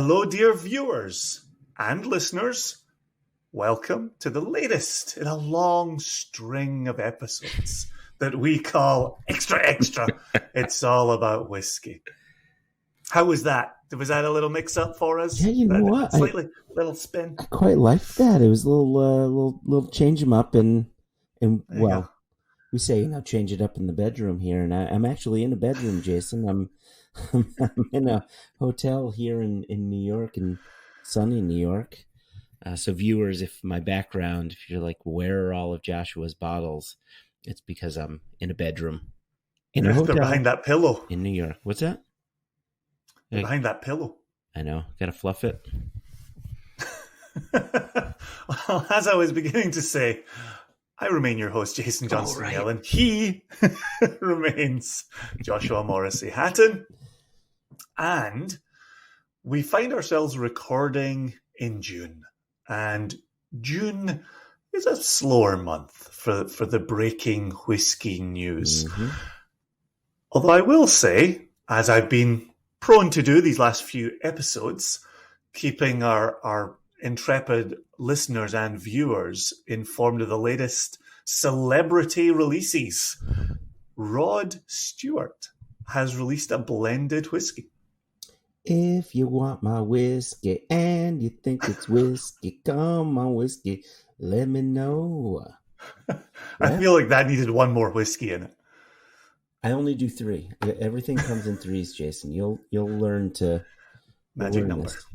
Hello, dear viewers and listeners. Welcome to the latest in a long string of episodes that we call Extra Extra. It's all about whiskey. How was that? Was that a little mix-up for us? Yeah, you know what? Slightly, little spin. I quite liked that. It was a little change them up, and well, we say change it up in the bedroom here, and I'm actually in a bedroom, Jason. I'm in a hotel here in New York, in sunny New York. So viewers, if my background, if you're like, where are all of Joshua's bottles? It's because I'm in a bedroom in a hotel. They're behind that pillow in New York. What's that? They're behind that pillow. I know. Gotta fluff it. Well, as I was beginning to say, I remain your host, Jason Johnson Yellen. He remains Joshua Morrissey Hatton. And we find ourselves recording in June. And June is a slower month for the breaking whiskey news. Mm-hmm. Although I will say, as I've been prone to do these last few episodes, keeping our intrepid listeners and viewers informed of the latest celebrity releases. Rod Stewart has released a blended whiskey. If you want my whiskey and you think it's whiskey, come on whiskey, let me know. I feel like that needed one more whiskey in it. I only do 3. Everything comes in 3s, Jason. You'll learn to magic number. This.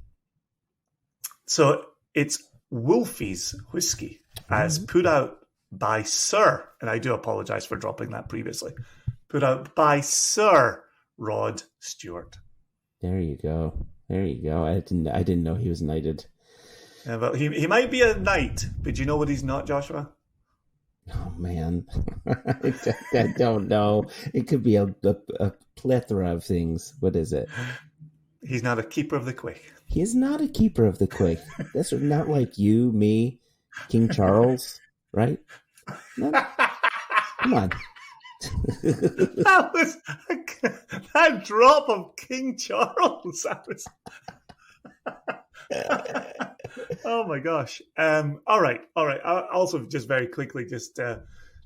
So it's Wolfie's whiskey, as put out by Sir, and I do apologize for dropping that previously, put out by Sir Rod Stewart. There you go. I didn't know he was knighted. Yeah, but he might be a knight, but do you know what he's not, Joshua? Oh man, I don't know. It could be a plethora of things. What is it? He's not a keeper of the quick. He is not a keeper of the quick. That's not like you, me, King Charles, right? No. Come on. That drop of King Charles. Oh my gosh. All right. Also, just very quickly,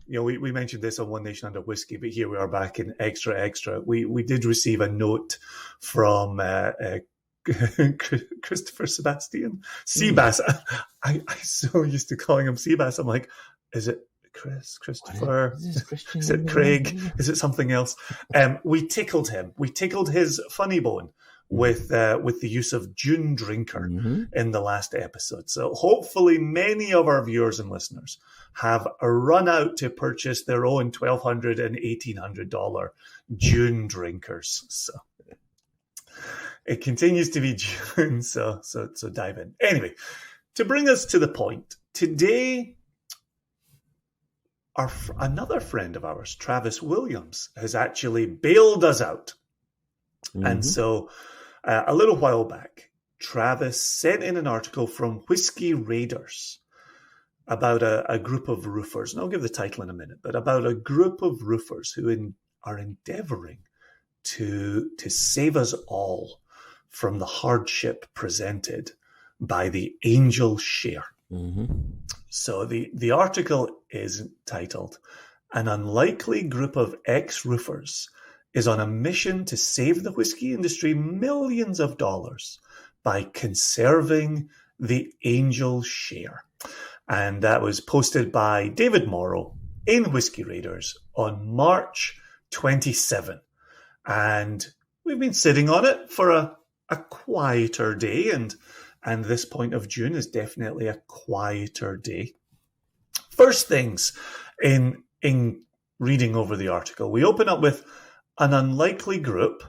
we mentioned this on One Nation Under Whiskey, but here we are back in Extra Extra. We did receive a note from Christopher Sebastian Seabass. I'm so used to calling him Seabass. I'm like, is it Christopher? Is it Craig? Is it something else? We tickled him. We tickled his funny bone with the use of June Drinker in the last episode. So hopefully many of our viewers and listeners have run out to purchase their own $1,200 and $1,800 June Drinkers. So it continues to be June. So dive in. Anyway, to bring us to the point, today, another friend of ours, Travis Williams, has actually bailed us out. And so a little while back, Travis sent in an article from Whiskey Raiders about a group of roofers, and I'll give the title in a minute, but about a group of roofers who are endeavoring to save us all from the hardship presented by the angel share. So the article is titled, "An Unlikely Group of Ex-Roofers is on a mission to save the whiskey industry millions of dollars by conserving the angel share." And that was posted by David Morrow in Whiskey Raiders on March 27. And we've been sitting on it for a quieter day, and this point of June is definitely a quieter day. First things in reading over the article, we open up with an unlikely group,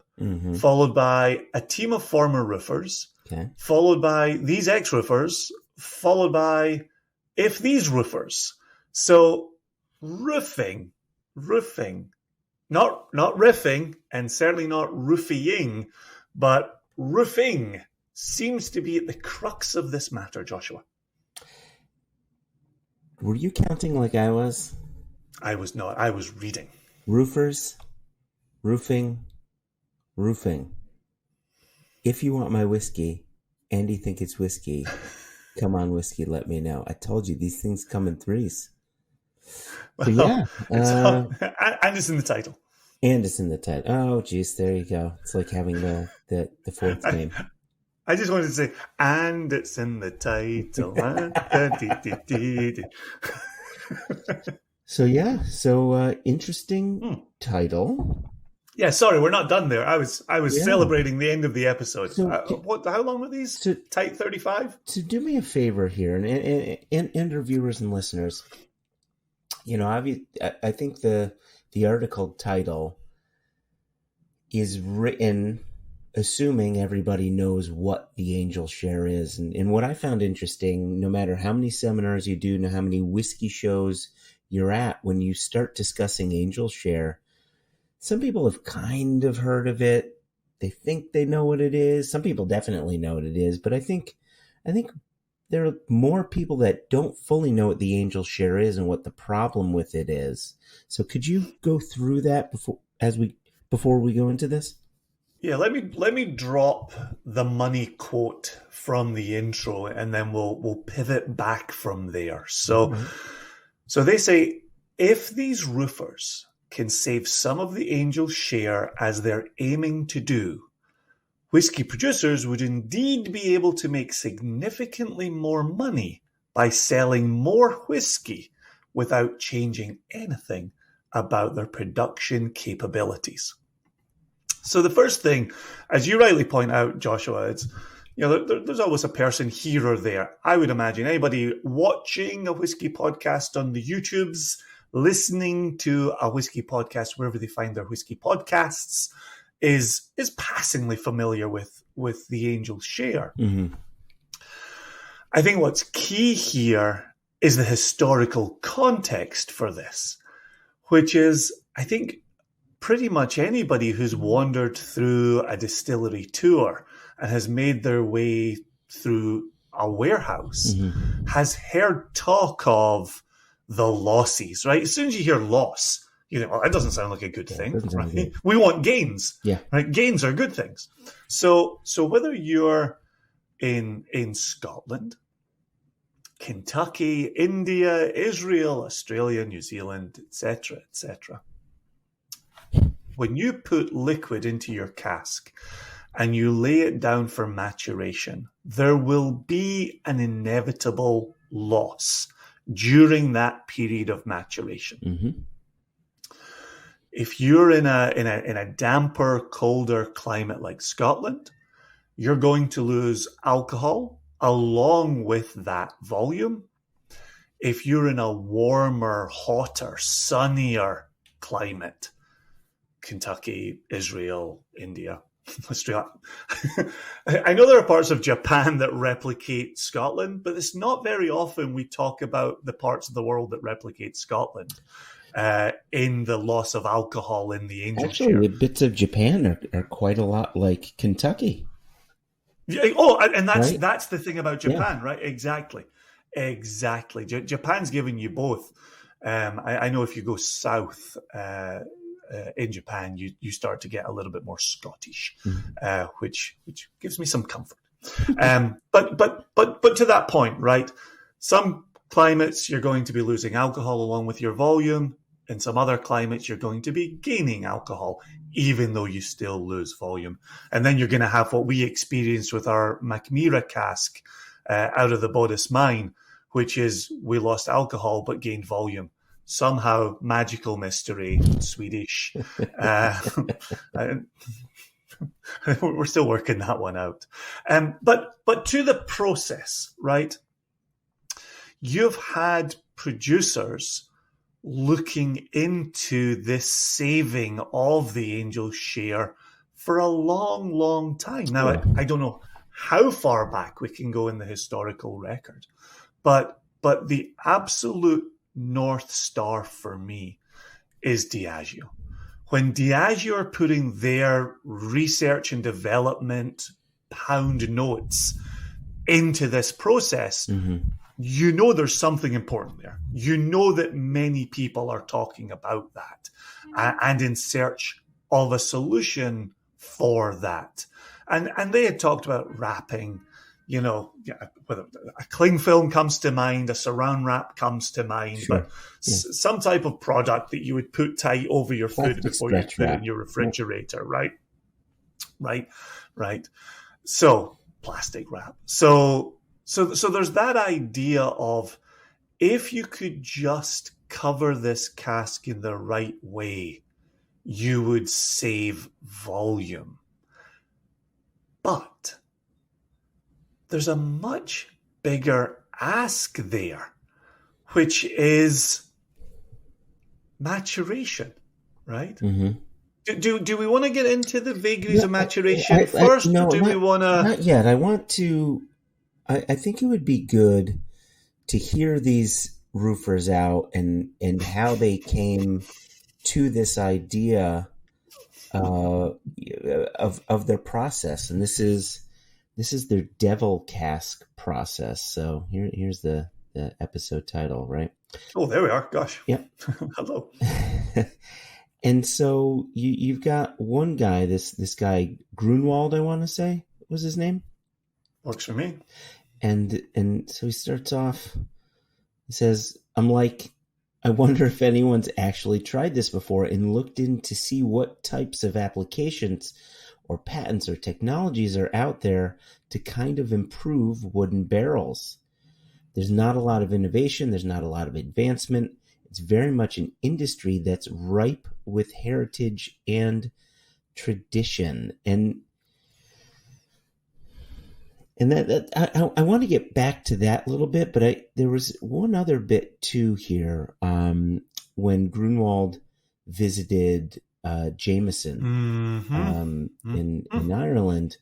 followed by a team of former roofers, followed by these ex-roofers, followed by if these roofers. So roofing, not riffing, and certainly not roofying, but roofing seems to be at the crux of this matter, Joshua. Were you counting like I was? I was not. I was reading. Roofers, roofing. If you want my whiskey Andy, think it's whiskey. Come on, whiskey, let me know. I told you, these things come in threes. So, yeah. And it's in the title. And it's in the title. Oh, geez, there you go. It's like having the fourth name. I just wanted to say, and it's in the title. So interesting title. Yeah, sorry, we're not done there. I was celebrating the end of the episode. So, how long were these? Tight 35? So do me a favor here, and our viewers and listeners. You know, I think the article title is written assuming everybody knows what the angel share is. And what I found interesting, no matter how many seminars you do, no how many whiskey shows you're at, when you start discussing angel share, some people have kind of heard of it. They think they know what it is. Some people definitely know what it is. But I think there are more people that don't fully know what the angel share is and what the problem with it is. So could you go through that before we go into this? Yeah, let me drop the money quote from the intro, and then we'll pivot back from there. So they say, if these roofers can save some of the angel share as they're aiming to do, whiskey producers would indeed be able to make significantly more money by selling more whiskey without changing anything about their production capabilities. So the first thing, as you rightly point out, Joshua, it's, there's always a person here or there. I would imagine anybody watching a whiskey podcast on the YouTubes, listening to a whiskey podcast wherever they find their whiskey podcasts, is passingly familiar with the angel share. Mm-hmm. I think what's key here is the historical context for this, which is, I think, pretty much anybody who's wandered through a distillery tour and has made their way through a warehouse has heard talk of the losses, right? As soon as you hear loss, you think, well, that doesn't sound like a good thing, right? Good. We want gains, right? Gains are good things. So whether you're in Scotland, Kentucky, India, Israel, Australia, New Zealand, etc., when you put liquid into your cask and you lay it down for maturation, there will be an inevitable loss during that period of maturation. Mm-hmm. If you're in a damper, colder climate like Scotland, you're going to lose alcohol along with that volume. If you're in a warmer, hotter, sunnier climate, Kentucky, Israel, India, Australia. I know there are parts of Japan that replicate Scotland, but it's not very often we talk about the parts of the world that replicate Scotland in the loss of alcohol in the angel share. Actually, the bits of Japan are quite a lot like Kentucky. Yeah, and that's the thing about Japan, right? Exactly. Japan's giving you both. I know if you go south in Japan, you start to get a little bit more Scottish, which gives me some comfort. But to that point, right? Some climates you're going to be losing alcohol along with your volume. In some other climates, you're going to be gaining alcohol, even though you still lose volume. And then you're going to have what we experienced with our Macmira cask out of the Bodis mine, which is we lost alcohol but gained volume. Somehow, magical mystery, Swedish. We're still working that one out. But to the process, right? You've had producers looking into this saving of the angel share for a long, long time. Now, I don't know how far back we can go in the historical record, but the absolute North Star for me is Diageo. When Diageo are putting their research and development pound notes into this process, you know there's something important there. You know that many people are talking about that and in search of a solution for that. And they had talked about wrapping whether a cling film comes to mind, a saran wrap comes to mind, Sure. but some type of product that you would put tight over your food before you put it in your refrigerator, right? Right. So plastic wrap. So there's that idea of, if you could just cover this cask in the right way, you would save volume. But there's a much bigger ask there, which is maturation, right? Mm-hmm. Do we want to get into the vagaries of maturation first? No, or do we want to? Not yet. I want to. I think it would be good to hear these roofers out and how they came to this idea of their process, and this is their devil cask process. So here's the episode title, right? Oh, there we are. Gosh. Yep. Hello. And so you've got one guy, this guy Grunwald, I want to say was his name. Works for me. And so he starts off. He says, I wonder if anyone's actually tried this before and looked in to see what types of applications or patents or technologies are out there to kind of improve wooden barrels. There's not a lot of innovation. There's not a lot of advancement. It's very much an industry that's ripe with heritage and tradition. And that I want to get back to that a little bit, but there was one other bit too here. When Grunwald visited Jameson in Ireland,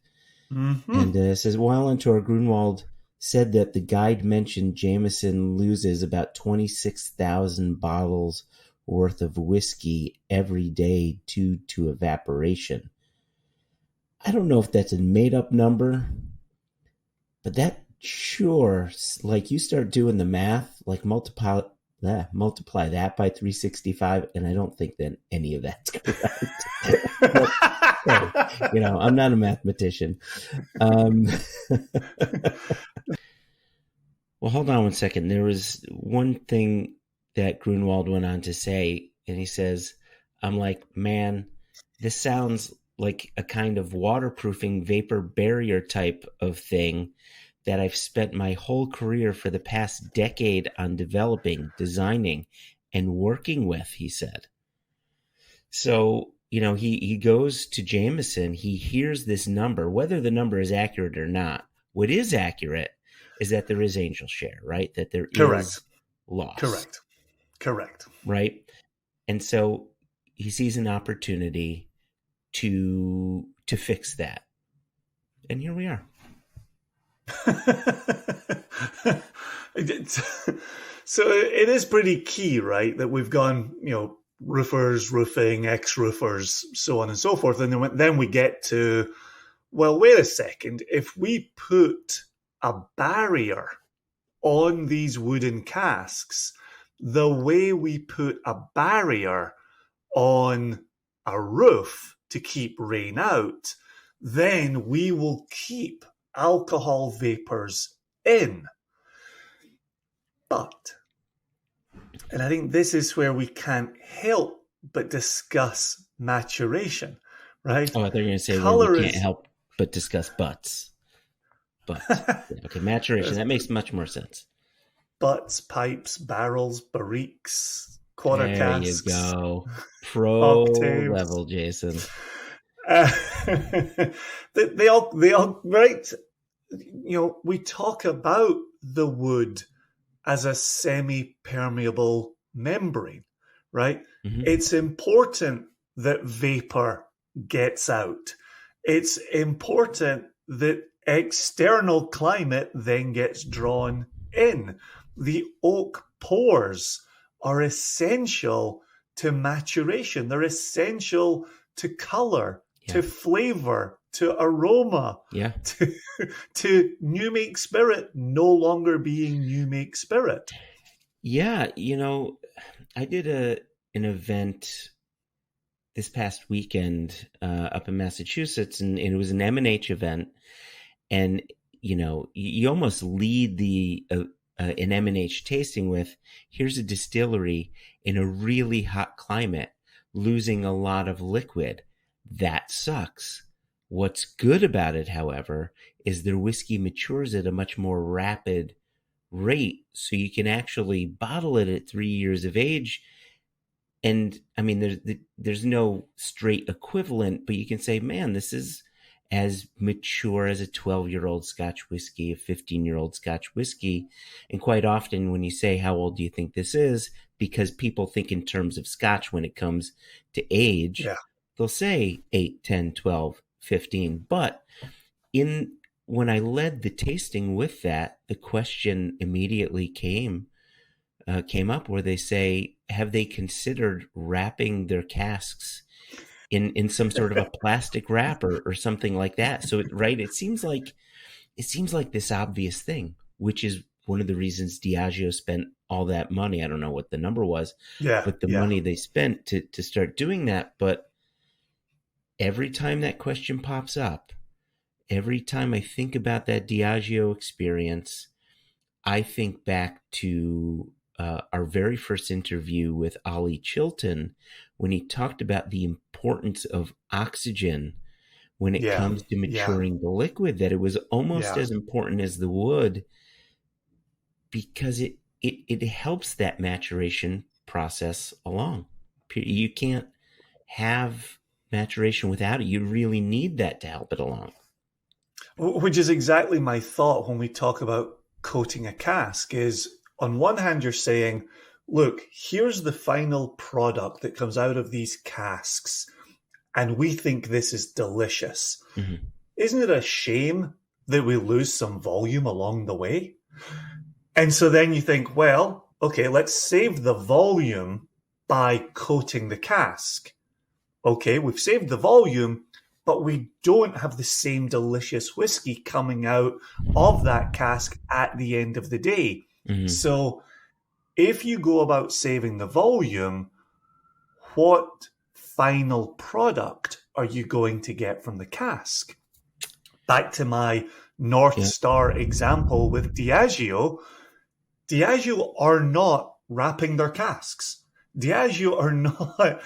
and says, while on tour, Grunwald said that the guide mentioned Jameson loses about 26,000 bottles worth of whiskey every day due to evaporation. I don't know if that's a made-up number, but that sure, like, you start doing the math, like multiply that by 365, and I don't think that any of that's correct. But, hey, I'm not a mathematician. Well, hold on one second. There was one thing that Grunwald went on to say, and he says, I'm like, man, this sounds like a kind of waterproofing vapor barrier type of thing that I've spent my whole career for the past decade on developing, designing, and working with, he said. So, he goes to Jameson, he hears this number, whether the number is accurate or not. What is accurate is that there is angel share, right? That there is loss. Correct. Right? And so he sees an opportunity to fix that. And here we are. So it is pretty key, right, that we've gone, roofers, roofing, ex-roofers, so on and so forth, and then we get to, well, wait a second, if we put a barrier on these wooden casks the way we put a barrier on a roof to keep rain out, then we will keep alcohol vapors in. But, and I think this is where we can't help but discuss maturation, right? Oh, I thought you were going to say we can't help but discuss butts. But, okay, maturation, that makes much more sense. Butts, pipes, barrels, barriques, quarter casks. There you go. Pro octaves. Level, Jason. They all, right? We talk about the wood as a semi-permeable membrane, right? Mm-hmm. It's important that vapor gets out. It's important that external climate then gets drawn in. The oak pores are essential to maturation. They're essential to color, to flavor, to aroma, to new make spirit no longer being new make spirit. Yeah, I did an event this past weekend up in Massachusetts, and it was an M&H event. And, you almost lead an M&H tasting with, here's a distillery in a really hot climate losing a lot of liquid. That sucks. What's good about it, however, is their whiskey matures at a much more rapid rate, so you can actually bottle it at 3 years of age. And I mean, there's no straight equivalent, but you can say, man, this is as mature as a 12-year-old Scotch whiskey, a 15-year-old Scotch whiskey. And quite often when you say, how old do you think this is? Because people think in terms of Scotch when it comes to age, they'll say 8, 10, 12, 15. But when I led the tasting with that, the question immediately came up where they say, have they considered wrapping their casks in some sort of a plastic wrap or something like that? So it seems like this obvious thing, which is one of the reasons Diageo spent all that money. I don't know what the number was, but the money they spent to start doing that. But every time that question pops up, every time I think about that Diageo experience, I think back to our very first interview with Ollie Chilton, when he talked about the importance of oxygen when it comes to maturing the liquid, that it was almost as important as the wood, because it helps that maturation process along. You can't have maturation without it. You really need that to help it along. Which is exactly my thought when we talk about coating a cask. Is on one hand, you're saying, look, here's the final product that comes out of these casks, and we think this is delicious. Mm-hmm. Isn't it a shame that we lose some volume along the way? And so then you think, well, okay, let's save the volume by coating the cask. Okay, we've saved the volume, but we don't have the same delicious whiskey coming out of that cask at the end of the day. Mm-hmm. So if you go about saving the volume, what final product are you going to get from the cask? Back to my North Star example with Diageo. Diageo are not wrapping their casks. Diageo are not,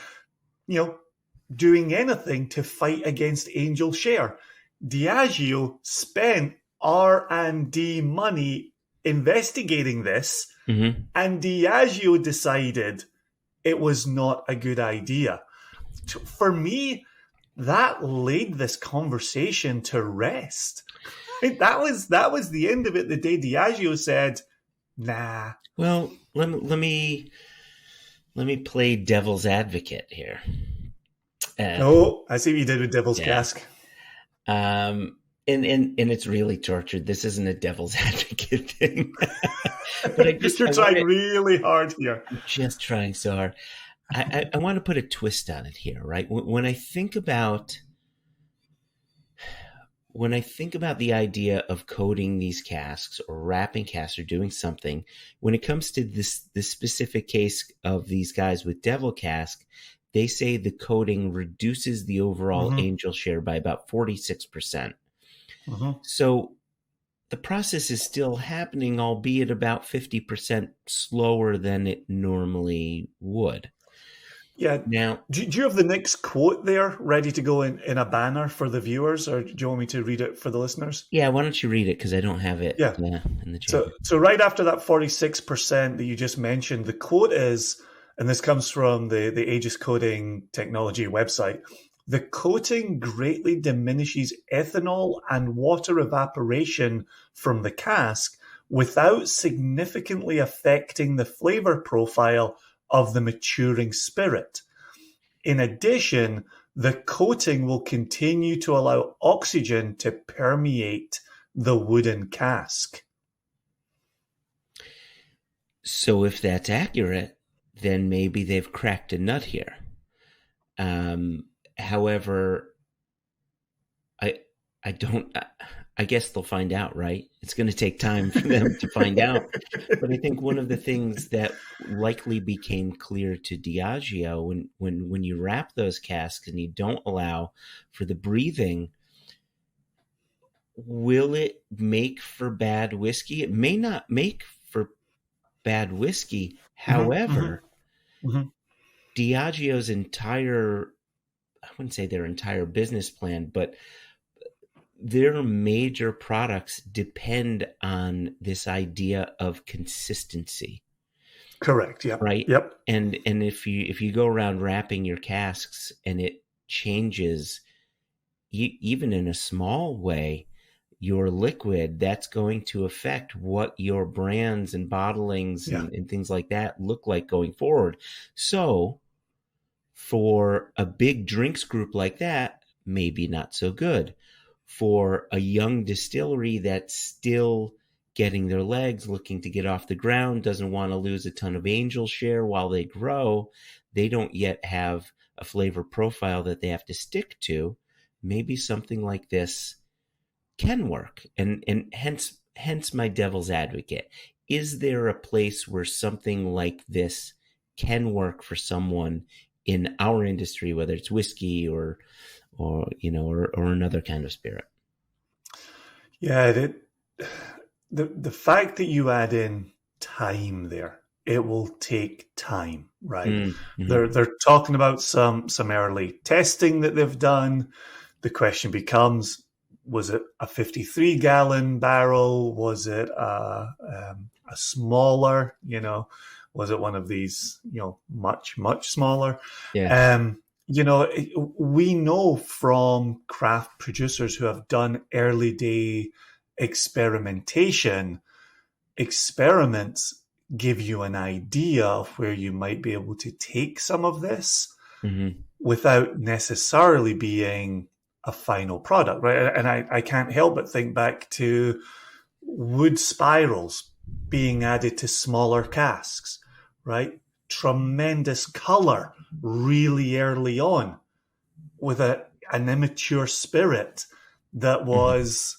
doing anything to fight against Angel Share. Diageo spent R&D money investigating this, mm-hmm. and Diageo decided it was not a good idea. For me, that laid this conversation to rest. That was the end of it. The day Diageo said, nah. Well, let me play devil's advocate here. I see what you did with Devil's Cask. And it's really tortured. This isn't a devil's advocate thing. But you're trying really hard here. I'm just trying so hard. I want to put a twist on it here, right? When I think about the idea of coating these casks or wrapping casks or doing something, when it comes to this specific case of these guys with Devil Cask, they say the coating reduces the overall mm-hmm. Angel Share by about 46%. Mm-hmm. So the process is still happening, albeit about 50% slower than it normally would. Yeah. Now, do you have the next quote there ready to go in a banner for the viewers, or do you want me to read it for the listeners? Yeah, why don't you read it, because I don't have it in the chat. So right after that 46% that you just mentioned, the quote is, and this comes from the Aegis Coating Technology website, the coating greatly diminishes ethanol and water evaporation from the cask without significantly affecting the flavor profile of the maturing spirit. In addition, the coating will continue to allow oxygen to permeate the wooden cask. So if that's accurate, then maybe they've cracked a nut here. However, I guess they'll find out, right? It's going to take time for them to find out. But I think one of the things that likely became clear to Diageo when you wrap those casks and you don't allow for the breathing, will it make for bad whiskey? It may not make for bad whiskey. However, Diageo's entire, I wouldn't say their entire business plan, but their major products depend on this idea of consistency. Correct. Yep. Right. Yep. And if you go around wrapping your casks and it changes, even in a small way, your liquid, that's going to affect what your brands and bottlings and things like that look like going forward. So for a big drinks group like that, maybe not so good. For a young distillery that's still getting their legs, looking to get off the ground, doesn't want to lose a ton of angel share while they grow, they don't yet have a flavor profile that they have to stick to. Maybe something like this can work. And hence my devil's advocate. Is there a place where something like this can work for someone in our industry, whether it's whiskey or another kind of spirit? Yeah, the fact that you add in time there, it will take time, right? Mm-hmm. They're talking about some early testing that they've done. The question becomes, was it a 53-gallon barrel? Was it a smaller, was it one of these, much, much smaller? Yeah. We know from craft producers who have done early day experimentation, experiments give you an idea of where you might be able to take some of this without necessarily being a final product, right? And I can't help but think back to wood spirals being added to smaller casks, right? Tremendous color really early on with an immature spirit that was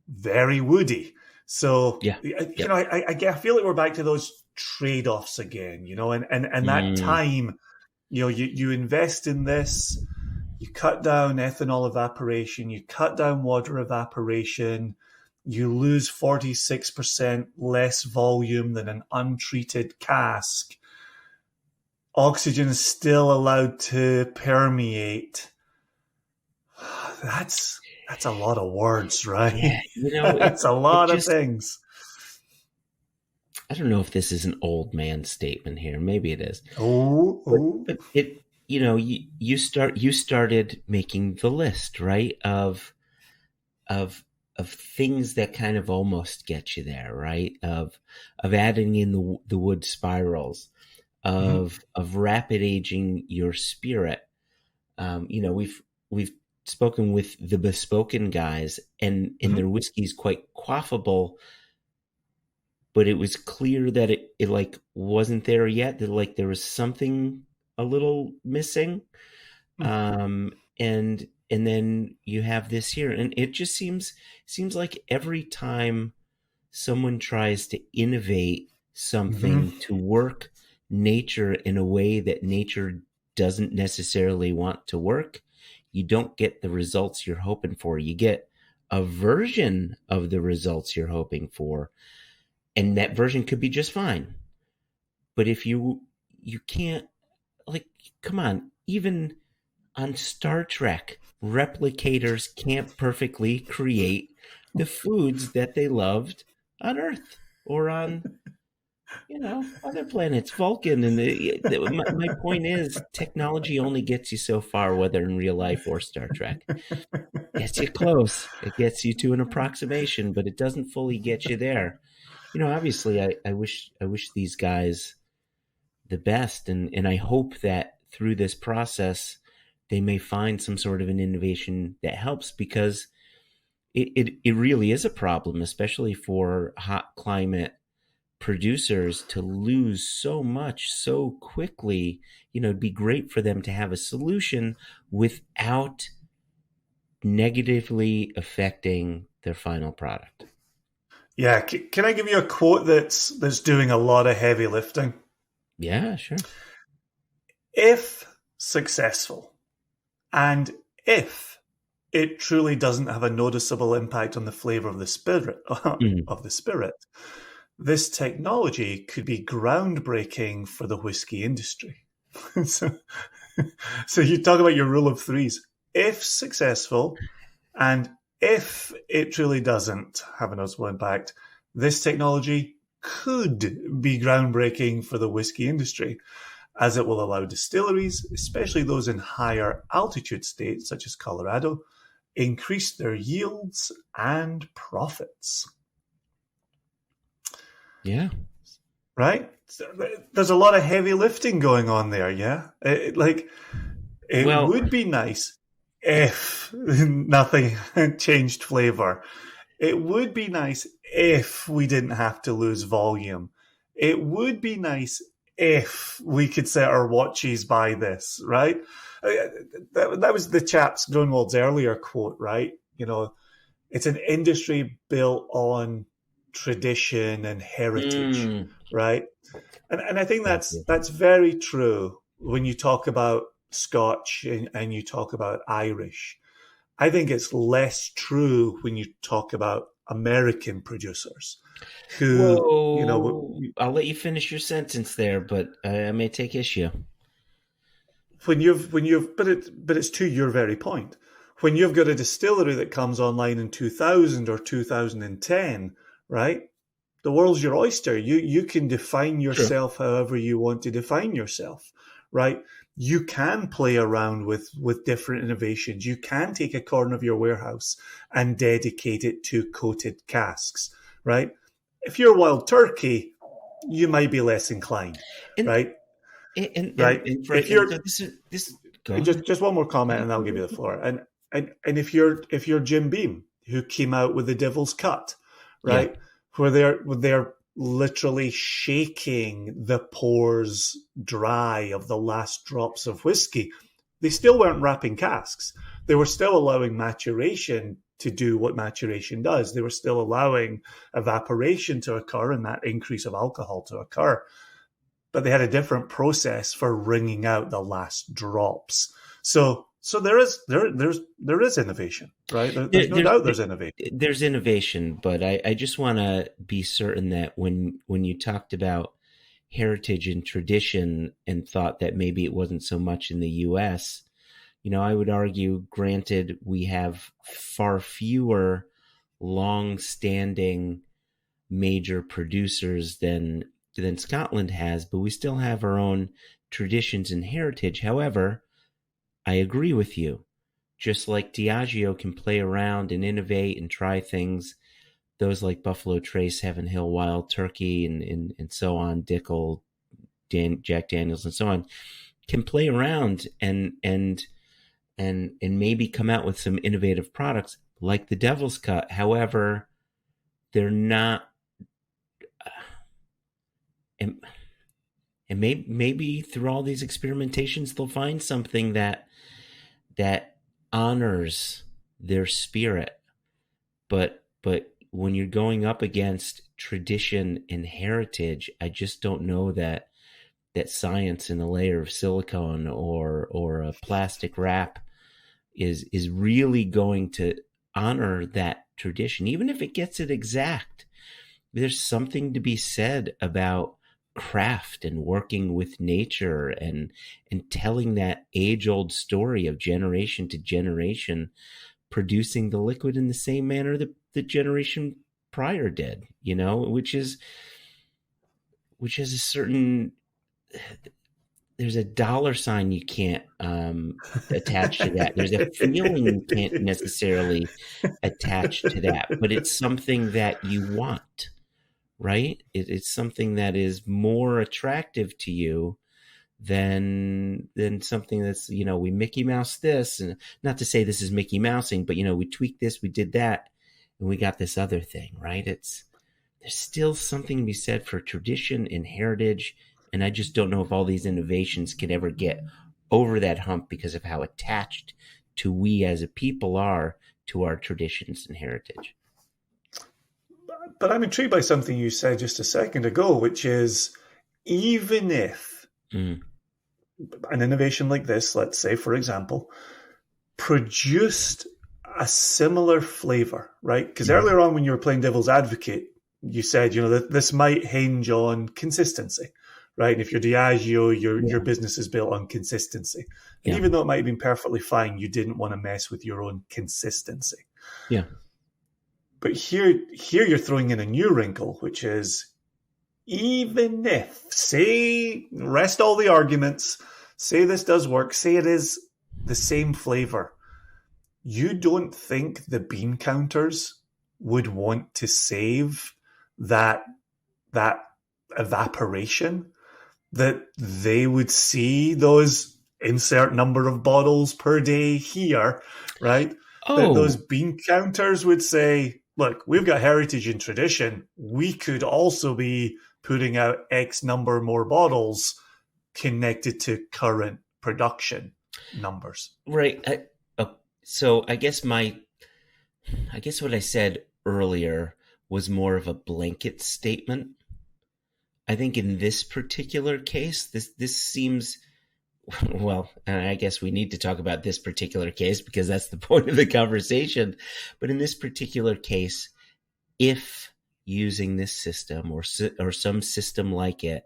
very woody. So, I feel like we're back to those trade-offs again, and that time, you invest in this, you cut down ethanol evaporation, you cut down water evaporation, you lose 46% less volume than an untreated cask. Oxygen is still allowed to permeate. That's a lot of words, right? Yeah, it's a lot of things. I don't know if this is an old man statement here. Maybe it is. But it, you started making the list, right? Of things that kind of almost get you there, right? Of adding in the wood spirals, of rapid aging your spirit. We've spoken with the Bespoken guys, and their whiskey is quite quaffable, but it was clear that it like wasn't there yet. That like there was something a little missing, and then you have this here, and it just seems like every time someone tries to innovate something to work nature in a way that nature doesn't necessarily want to work, you don't get the results you're hoping for. You get a version of the results you're hoping for, and that version could be just fine. But if you can't, like, come on, even on Star Trek, replicators can't perfectly create the foods that they loved on Earth or on other planets, Vulcan. And my point is, technology only gets you so far, whether in real life or Star Trek. Gets you close. It gets you to an approximation, but it doesn't fully get you there. Obviously, I wish these guys the best, and I hope that through this process, they may find some sort of an innovation that helps, because it really is a problem, especially for hot climate producers, to lose so much so quickly. It'd be great for them to have a solution without negatively affecting their final product. Yeah, can I give you a quote that's doing a lot of heavy lifting? Yeah, sure. If successful, and if it truly doesn't have a noticeable impact on the flavor of the spirit. Of the spirit. This technology could be groundbreaking for the whiskey industry. so, so you talk about your rule of threes. If successful, and if it truly doesn't have a noticeable impact, this technology could be groundbreaking for the whiskey industry, as it will allow distilleries, especially those in higher altitude states such as Colorado, increase their yields and profits. Yeah. Right? There's a lot of heavy lifting going on there, yeah? It would be nice if nothing changed flavor. It would be nice if we didn't have to lose volume. It would be nice if we could set our watches by this, right? That was the chap's Grunwald's earlier quote, right? You know, it's an industry built on tradition and heritage, right? And I think that's very true when you talk about Scotch and you talk about Irish. I think it's less true when you talk about American producers who, I'll let you finish your sentence there, but I may take issue. But it's to your very point. When you've got a distillery that comes online in 2000 or 2010, right? The world's your oyster. You can define yourself however you want to define yourself, right? You can play around with different innovations. You can take a corner of your warehouse and dedicate it to coated casks, right? If you're Wild Turkey, you might be less inclined, right? If you're just one more comment, and I'll give you the floor. And if you're Jim Beam, who came out with the Devil's Cut, right, where they're literally shaking the pores dry of the last drops of whiskey, they still weren't wrapping casks. They were still allowing maturation to do what maturation does. They were still allowing evaporation to occur and that increase of alcohol to occur. But they had a different process for wringing out the last drops. So there is innovation, right? There's no doubt there's innovation. There's innovation, but I just want to be certain that when you talked about heritage and tradition and thought that maybe it wasn't so much in the U.S., I would argue, granted, we have far fewer long-standing major producers than Scotland has, but we still have our own traditions and heritage. However, I agree with you. Just like Diageo can play around and innovate and try things, those like Buffalo Trace, Heaven Hill, Wild Turkey, and so on, Dickel, Jack Daniels, and so on, can play around and maybe come out with some innovative products like the Devil's Cut. However, they're not. And maybe through all these experimentations, they'll find something that honors their spirit. But when you're going up against tradition and heritage, I just don't know that science in a layer of silicone or a plastic wrap is really going to honor that tradition, even if it gets it exact. There's something to be said about craft and working with nature and telling that age-old story of generation to generation, producing the liquid in the same manner that the generation prior did, which has a certain, there's a dollar sign you can't attach to that. There's a feeling you can't necessarily attach to that, but it's something that you want. Right? It's something that is more attractive to you than something that's, we Mickey Mouse this, and not to say this is Mickey Mousing, but, we tweaked this, we did that, and we got this other thing, right? There's still something to be said for tradition and heritage, and I just don't know if all these innovations can ever get over that hump because of how attached to we as a people are to our traditions and heritage. But I'm intrigued by something you said just a second ago, which is even if an innovation like this, let's say, for example, produced a similar flavor, right? Because earlier on when you were playing devil's advocate, you said, that this might hinge on consistency, right? And if you're Diageo, your business is built on consistency. And even though it might have been perfectly fine, you didn't want to mess with your own consistency. Yeah. But here you're throwing in a new wrinkle, which is, even if, say, rest all the arguments, say this does work, say it is the same flavor, you don't think the bean counters would want to save that evaporation, that they would see those insert number of bottles per day here, right? That those bean counters would say, look, we've got heritage and tradition. We could also be putting out X number more bottles connected to current production numbers. Right. So I guess what I said earlier was more of a blanket statement. I think in this particular case, this seems, well, and I guess we need to talk about this particular case because that's the point of the conversation. But in this particular case, if using this system or some system like it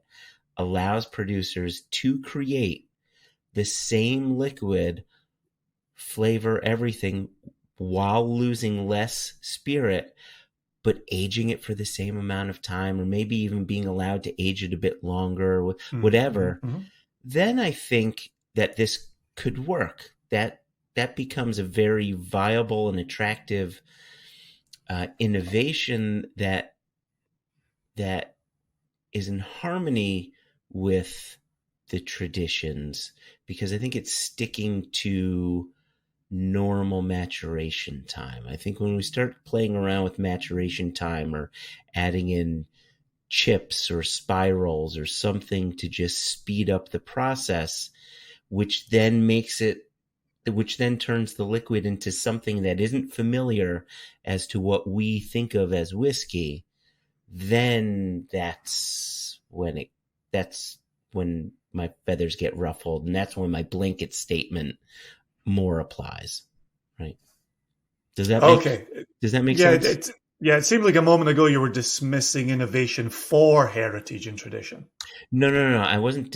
allows producers to create the same liquid, flavor, everything, while losing less spirit, but aging it for the same amount of time, or maybe even being allowed to age it a bit longer, whatever, then I think that this could work. That becomes a very viable and attractive innovation that is in harmony with the traditions, because I think it's sticking to normal maturation time. I think when we start playing around with maturation time or adding in chips or spirals or something to just speed up the process, which then turns the liquid into something that isn't familiar as to what we think of as whiskey, then that's when my feathers get ruffled, and that's when my blanket statement more applies, right? Does that make sense? It seemed like a moment ago you were dismissing innovation for heritage and tradition. No. I wasn't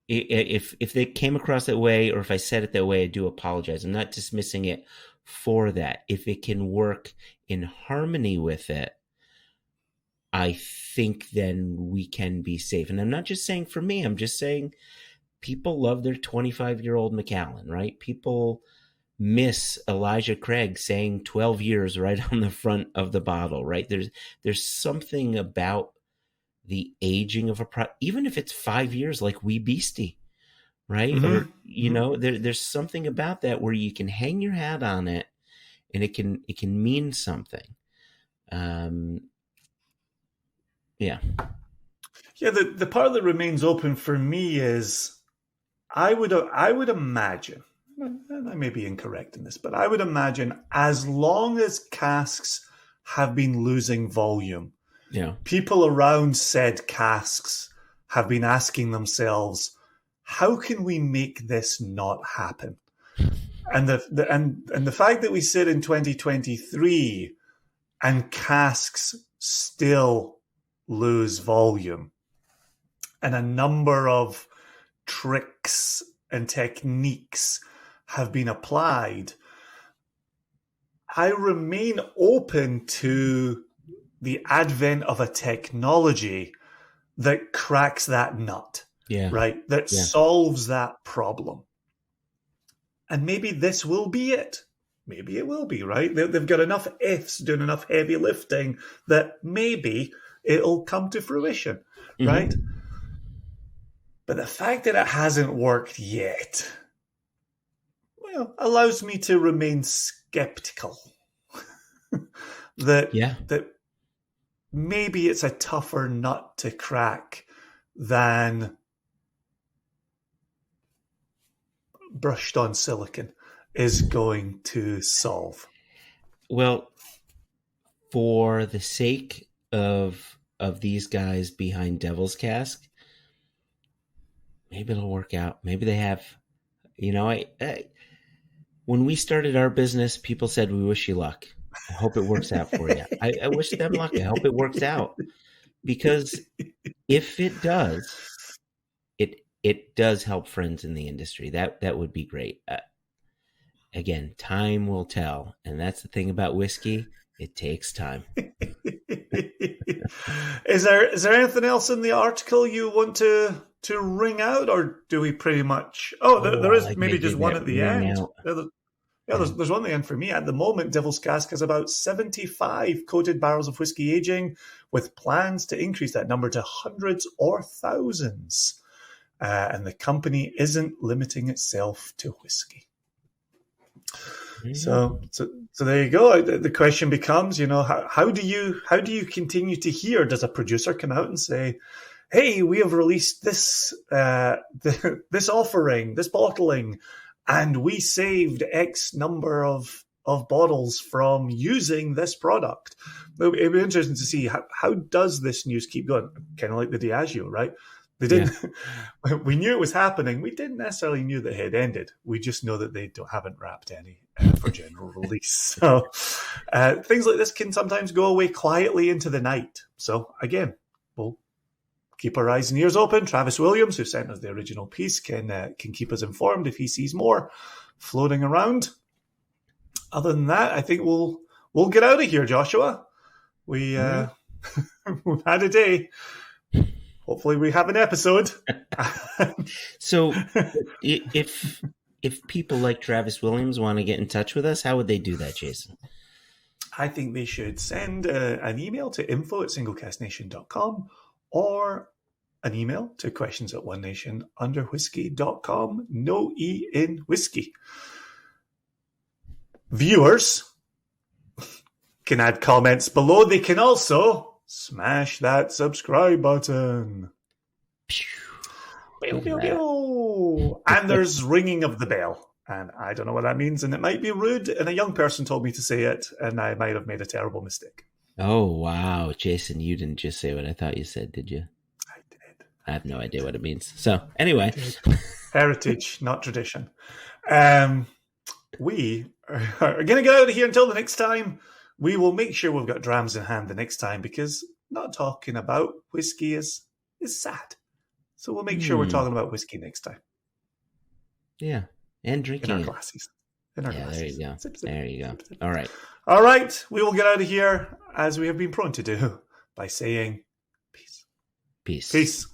if they came across that way, or if I said it that way, I do apologize. I'm not dismissing it for that. If it can work in harmony with it, I think then we can be safe. And I'm not just saying for me, I'm just saying people love their 25-year-old Macallan, right? People miss Elijah Craig saying 12 years right on the front of the bottle, right? There's something about the aging of a product, even if it's 5 years like Wee Beastie, right? Or, there's something about that where you can hang your hat on it and it can mean something. Yeah. The part that remains open for me is I would imagine, and I may be incorrect in this, but I would imagine as long as casks have been losing volume, people around said casks have been asking themselves, how can we make this not happen? And the fact that we sit in 2023 and casks still lose volume, and a number of tricks and techniques have been applied, I remain open to the advent of a technology that cracks that nut, right? That solves that problem. And maybe this will be it. Maybe it will be, right? They've got enough ifs doing enough heavy lifting that maybe it'll come to fruition, right? But the fact that it hasn't worked yet, allows me to remain skeptical that maybe it's a tougher nut to crack than brushed on silicon is going to solve. Well, for the sake of these guys behind Devil's Cask, maybe it'll work out. Maybe they have, when we started our business, people said, we wish you luck. I hope it works out for you. I wish them luck. I hope it works out. Because if it does, it does help friends in the industry. That would be great. Again, time will tell. And that's the thing about whiskey. It takes time. Is there anything else in the article you want to ring out, or do we pretty much... there is like maybe just one at the end. There's one at the end for me. At the moment, Devil's Cask has about 75 coated barrels of whiskey aging, with plans to increase that number to hundreds or thousands. And the company isn't limiting itself to whiskey. So there you go. The question becomes, how do you continue to hear? Does a producer come out and say, "Hey, we have released this this offering, this bottling, and we saved X number of bottles from using this product"? It'd be interesting to see how does this news keep going? Kind of like the Diageo, right? They didn't. Yeah. We knew it was happening. We didn't necessarily knew that it had ended. We just know that they haven't wrapped any for general release. So things like this can sometimes go away quietly into the night. So again, we'll keep our eyes and ears open. Travis Williams, who sent us the original piece, can keep us informed if he sees more floating around. Other than that, I think we'll get out of here, Joshua. We've had a day. Hopefully we have an episode. So if people like Travis Williams want to get in touch with us, how would they do that, Jason? I think they should send an email to info@singlecastnation.com or an email to questions@onenationunderwhiskey.com. No E in whiskey. Viewers can add comments below. They can also smash that subscribe button. Pew, pew, pew. And there's ringing of the bell. And I don't know what that means. And it might be rude. And a young person told me to say it. And I might have made a terrible mistake. Oh, wow. Jason, you didn't just say what I thought you said, did you? I did. I have no idea what it means. So anyway. Heritage, not tradition. We are going to get out of here until the next time. We will make sure we've got drams in hand the next time, because not talking about whiskey is sad. So we'll make sure we're talking about whiskey next time. Yeah, and drinking in our glasses. There you go. Sip, sip, there you go. Sip, sip. All right. We will get out of here as we have been prone to do by saying peace. Peace. Peace.